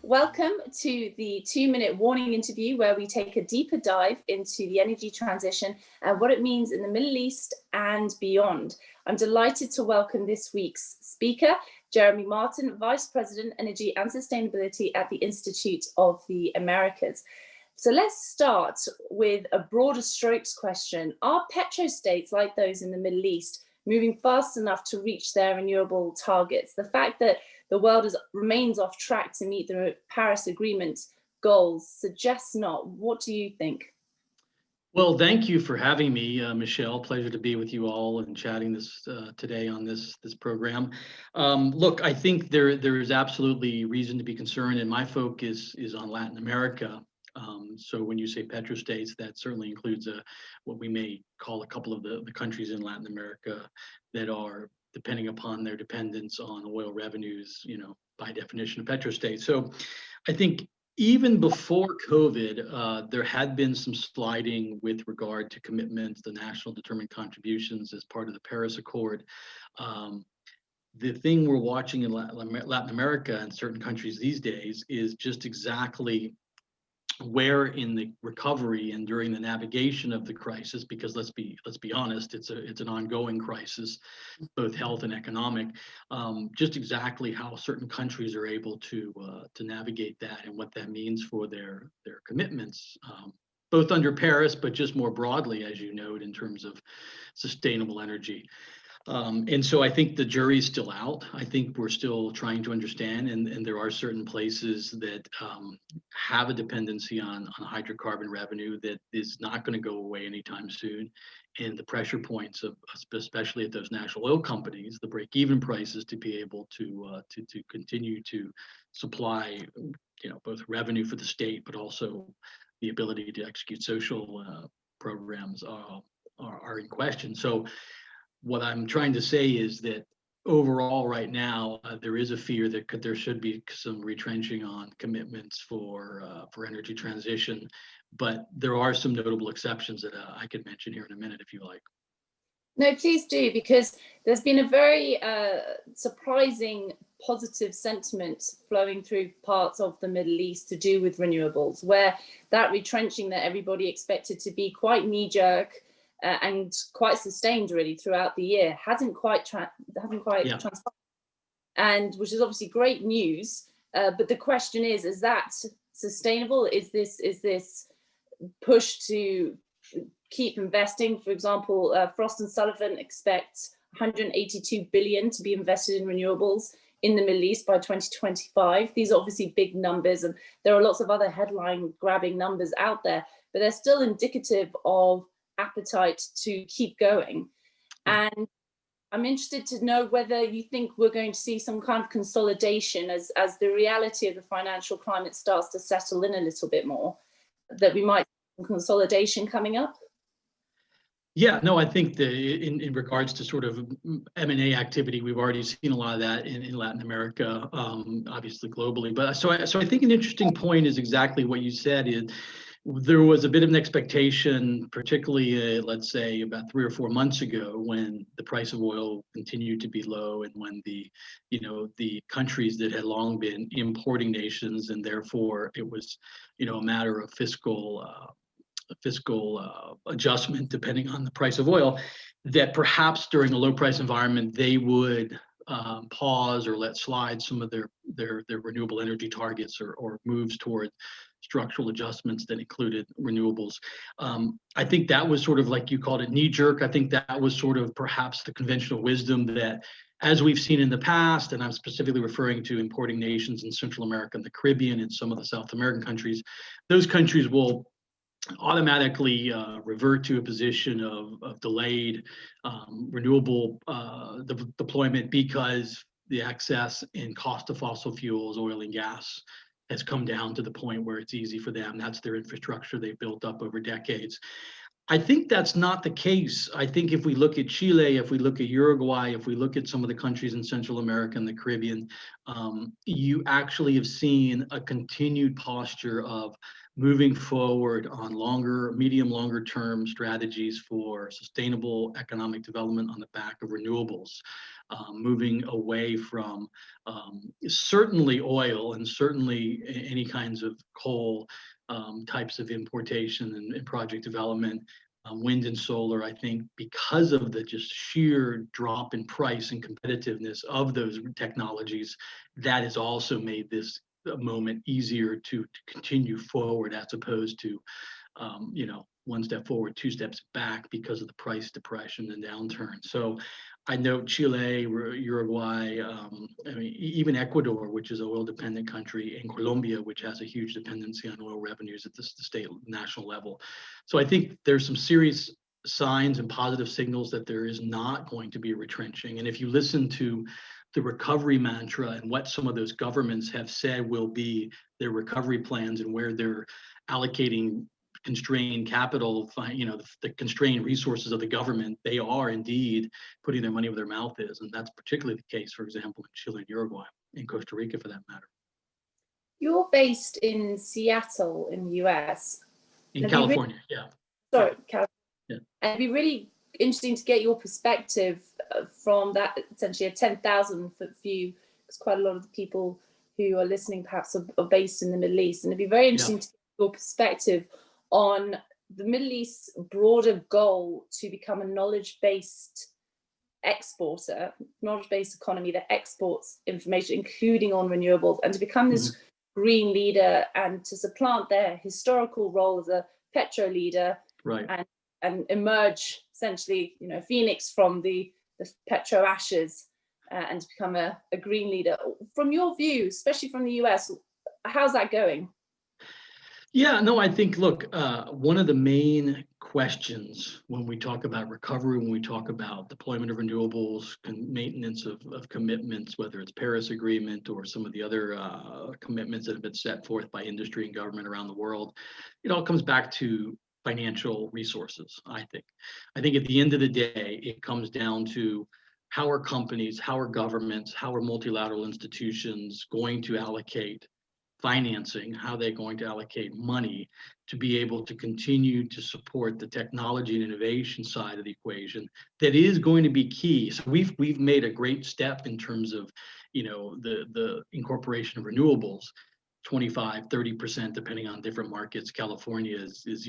Welcome to the 2-minute warning interview, where we take a deeper dive into the energy transition and what it means in the Middle East and beyond. I'm delighted to welcome this week's speaker, Jeremy Martin, Vice President, Energy and Sustainability at the Institute of the Americas. So let's start with a broader strokes question. Are petrostates like those in the Middle East moving fast enough to reach their renewable targets? The fact that the world remains off track to meet the Paris Agreement goals suggests not. What do you think? Well, thank you for having me, Michelle. Pleasure to be with you all and chatting this today on this program. Look, I think there is absolutely reason to be concerned, and my focus is on Latin America. So when you say petrostates, that certainly includes what we may call a couple of the countries in Latin America that are, depending upon their dependence on oil revenues, by definition of petrostates. So I think even before COVID, there had been some sliding with regard to commitments, the national determined contributions as part of the Paris Accord. The thing we're watching in Latin America and certain countries these days is just exactly where in the recovery and during the navigation of the crisis, because let's be honest, it's an ongoing crisis, both health and economic, just exactly how certain countries are able to navigate that and what that means for their commitments, both under Paris, but just more broadly, as you note, in terms of sustainable energy. And so I think the jury's still out. I think we're still trying to understand, and there are certain places that have a dependency on hydrocarbon revenue that is not going to go away anytime soon. And the pressure points of, especially at those national oil companies, the break-even prices to be able to continue to supply, both revenue for the state, but also the ability to execute social programs are in question. So what I'm trying to say is that overall, right now, there is a fear that there should be some retrenching on commitments for energy transition, but there are some notable exceptions that I could mention here in a minute, if you like. No, please do, because there's been a very surprising positive sentiment flowing through parts of the Middle East to do with renewables, where that retrenching that everybody expected to be quite knee-jerk and quite sustained really throughout the year hasn't quite transpired, and which is obviously great news. But the question is that sustainable? Is this push to keep investing? For example, Frost and Sullivan expects 182 billion to be invested in renewables in the Middle East by 2025. These are obviously big numbers, and there are lots of other headline grabbing numbers out there, but they're still indicative of appetite to keep going. And I'm interested to know whether you think we're going to see some kind of consolidation as the reality of the financial climate starts to settle in a little bit more, that we might see some consolidation coming up. Yeah, no, I think in regards to sort of M&A activity, we've already seen a lot of that in Latin America, obviously globally. But so I think an interesting point is exactly what you said. There was a bit of an expectation, particularly, let's say, about 3 or 4 months ago, when the price of oil continued to be low, and when the countries that had long been importing nations, and therefore it was, a matter of fiscal adjustment depending on the price of oil, that perhaps during a low price environment they would pause or let slide some of their renewable energy targets or moves toward structural adjustments that included renewables. I think that was sort of, like you called it, knee-jerk. I think that was sort of perhaps the conventional wisdom that, as we've seen in the past, and I'm specifically referring to importing nations in Central America and the Caribbean and some of the South American countries, those countries will automatically revert to a position of delayed renewable deployment, because the excess in cost of fossil fuels, oil and gas, has come down to the point where it's easy for them. That's their infrastructure they built up over decades. I think that's not the case. I think if we look at Chile, if we look at Uruguay, if we look at some of the countries in Central America and the Caribbean, you actually have seen a continued posture of moving forward on longer term strategies for sustainable economic development on the back of renewables, moving away from certainly oil and certainly any kinds of coal types of importation and project development. Wind and solar, I think, because of the just sheer drop in price and competitiveness of those technologies, that has also made this moment easier to continue forward, as opposed to, one step forward, two steps back because of the price depression and downturn. So I know Chile, Uruguay, even Ecuador, which is an oil-dependent country, and Colombia, which has a huge dependency on oil revenues at the state national level. So I think there's some serious signs and positive signals that there is not going to be a retrenching. And if you listen to the recovery mantra and what some of those governments have said will be their recovery plans and where they're allocating constrained capital, the constrained resources of the government, they are indeed putting their money where their mouth is. And that's particularly the case, for example, in Chile and Uruguay, and Costa Rica for that matter. You're based in Seattle in the US. In California, yeah. Sorry, California. Yeah. And it'd be really interesting to get your perspective from that, essentially a 10,000 foot view, because quite a lot of the people who are listening perhaps are based in the Middle East. And it'd be very interesting to get your perspective on the Middle East's broader goal to become a knowledge-based exporter, knowledge-based economy that exports information, including on renewables, and to become this green leader and to supplant their historical role as a petro leader, right, and emerge essentially, phoenix from the petro ashes, and to become a green leader. From your view, especially from the US, how's that going? Yeah, no, I think, look, one of the main questions when we talk about recovery, when we talk about deployment of renewables, maintenance of commitments, whether it's Paris Agreement or some of the other commitments that have been set forth by industry and government around the world, it all comes back to financial resources, I think. I think at the end of the day, it comes down to how are companies, how are governments, how are multilateral institutions going to allocate financing, how they're going to allocate money to be able to continue to support the technology and innovation side of the equation that is going to be key. So we've made a great step in terms of, the incorporation of renewables, 25, 30%, depending on different markets. California is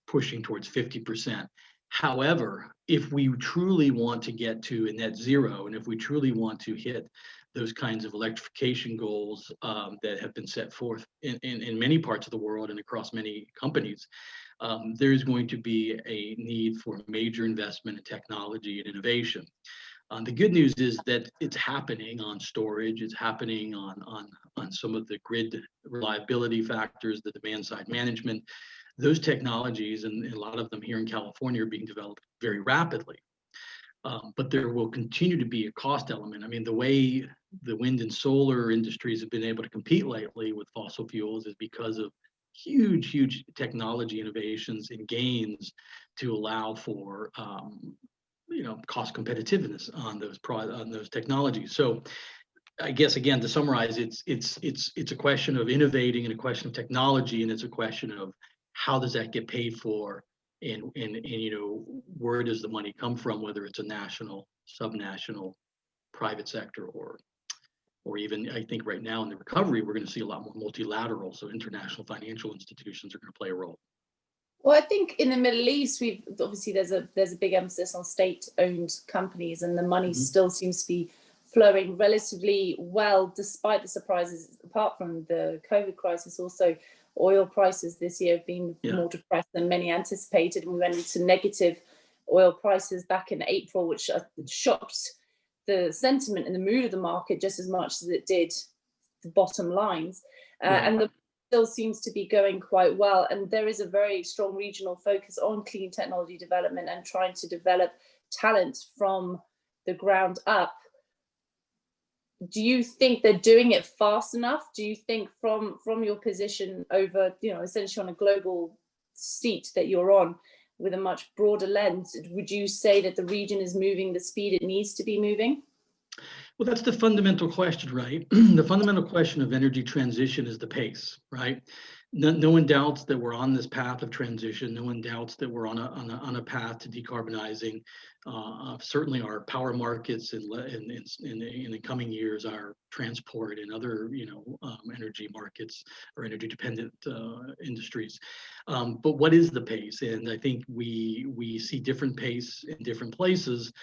pushing towards 50%. However, if we truly want to get to a net zero, and if we truly want to hit those kinds of electrification goals that have been set forth in many parts of the world and across many companies, there is going to be a need for major investment in technology and innovation. The good news is that it's happening on storage, it's happening on some of the grid reliability factors, the demand side management. Those technologies, and a lot of them here in California, are being developed very rapidly. But there will continue to be a cost element. I mean, the way the wind and solar industries have been able to compete lately with fossil fuels is because of huge technology innovations and gains to allow for cost competitiveness on those technologies. So I guess, again, to summarize, it's a question of innovating and a question of technology, and it's a question of how does that get paid for, and where does the money come from, whether it's a national, subnational, private sector, or even, I think right now in the recovery, we're going to see a lot more multilateral. So international financial institutions are going to play a role. Well, I think in the Middle East, obviously there's a big emphasis on state-owned companies, and the money still seems to be flowing relatively well, despite the surprises. Apart from the COVID crisis, also oil prices this year have been more depressed than many anticipated. We went into negative oil prices back in April, which shocked the sentiment and the mood of the market just as much as it did the bottom lines. And the still seems to be going quite well. And there is a very strong regional focus on clean technology development and trying to develop talent from the ground up. Do you think they're doing it fast enough? Do you think from your position over, essentially on a global seat that you're on with a much broader lens, would you say that the region is moving the speed it needs to be moving? Well, that's the fundamental question, right? The fundamental question of energy transition is the pace, right? no one doubts that we're on this path of transition. No one doubts that we're on a path to decarbonizing. Certainly, our power markets in the coming years, our transport and other energy markets or energy dependent industries. But what is the pace? And I think we see different pace in different places.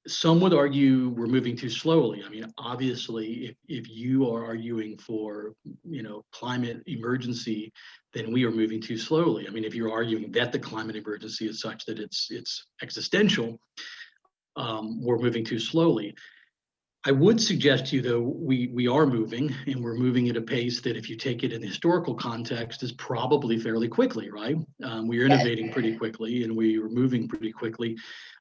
Some would argue we're moving too slowly. I mean, obviously, if you are arguing for, climate emergency, then we are moving too slowly. I mean, if you're arguing that the climate emergency is such that it's existential, we're moving too slowly. I would suggest to you, though, we are moving, and we're moving at a pace that, if you take it in historical context, is probably fairly quickly, right? We're innovating pretty quickly, and we are moving pretty quickly.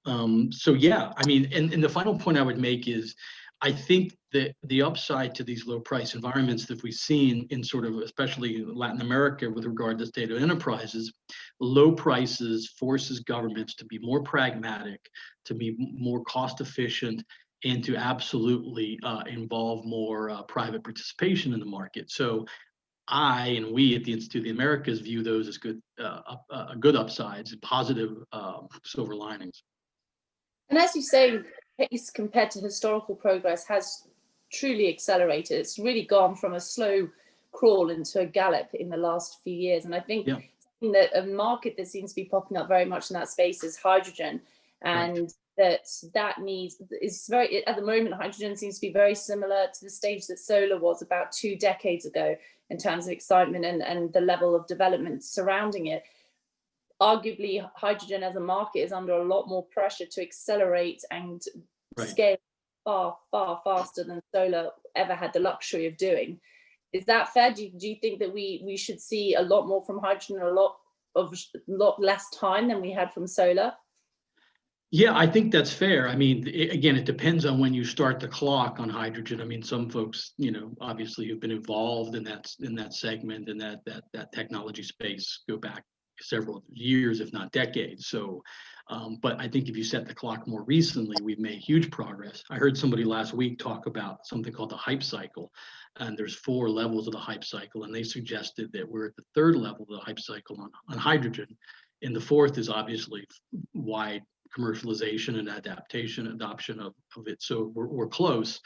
So yeah, I mean, and the final point I would make is, I think that the upside to these low price environments that we've seen in sort of, especially Latin America with regard to state-owned enterprises, low prices forces governments to be more pragmatic, to be more cost efficient, and to absolutely involve more private participation in the market. So and we at the Institute of the Americas view those as good upsides, positive silver linings. And as you say, pace compared to historical progress has truly accelerated. It's really gone from a slow crawl into a gallop in the last few years. And I think that a market that seems to be popping up very much in that space is hydrogen. And that needs is very, at the moment, hydrogen seems to be very similar to the stage that solar was about 2 decades ago in terms of excitement and the level of development surrounding it. Arguably, hydrogen as a market is under a lot more pressure to accelerate and scale far, far faster than solar ever had the luxury of doing. Is that fair? Do you think that we should see a lot more from hydrogen, a lot less time than we had from solar? Yeah, I think that's fair. I mean, again, it depends on when you start the clock on hydrogen. I mean, some folks, obviously have been involved in that segment and that technology space go back several years, if not decades. So, but I think if you set the clock more recently, we've made huge progress. I heard somebody last week talk about something called the hype cycle, and there's 4 levels of the hype cycle, and they suggested that we're at the 3rd level of the hype cycle on hydrogen, and the 4th is obviously wide commercialization and adoption of it. So we're close.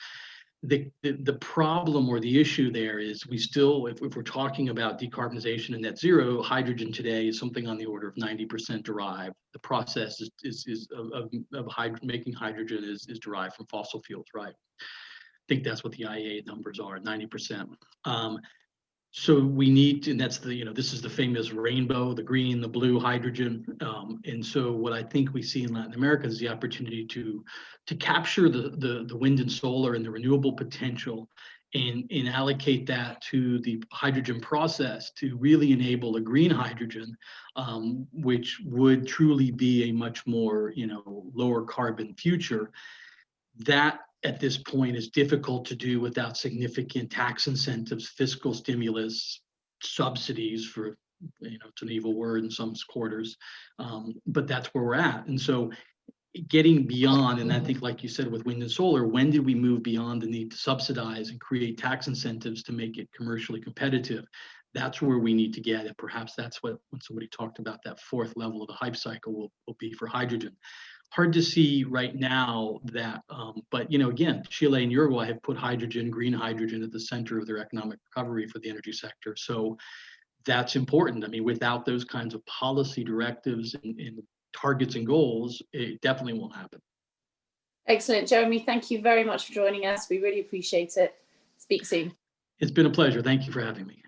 The problem or the issue there is we still, if we're talking about decarbonization and net zero, hydrogen today is something on the order of 90% derived. The process of making hydrogen is derived from fossil fuels, right? I think that's what the IEA numbers are, 90%. So we need to, and that's this is the famous rainbow, the green, the blue hydrogen. And so what I think we see in Latin America is the opportunity to capture the wind and solar and the renewable potential and allocate that to the hydrogen process to really enable a green hydrogen, which would truly be a much more, lower carbon future. That at this point is difficult to do without significant tax incentives, fiscal stimulus, subsidies for, it's an evil word in some quarters, but that's where we're at. And so getting beyond, and I think, like you said, with wind and solar, when did we move beyond the need to subsidize and create tax incentives to make it commercially competitive? That's where we need to get it. Perhaps that's what, when somebody talked about that 4th level of the hype cycle will be for hydrogen. Hard to see right now that, but again, Chile and Uruguay have put green hydrogen at the center of their economic recovery for the energy sector. So that's important. I mean, without those kinds of policy directives and targets and goals, it definitely won't happen. Excellent. Jeremy, thank you very much for joining us. We really appreciate it. Speak soon. It's been a pleasure. Thank you for having me.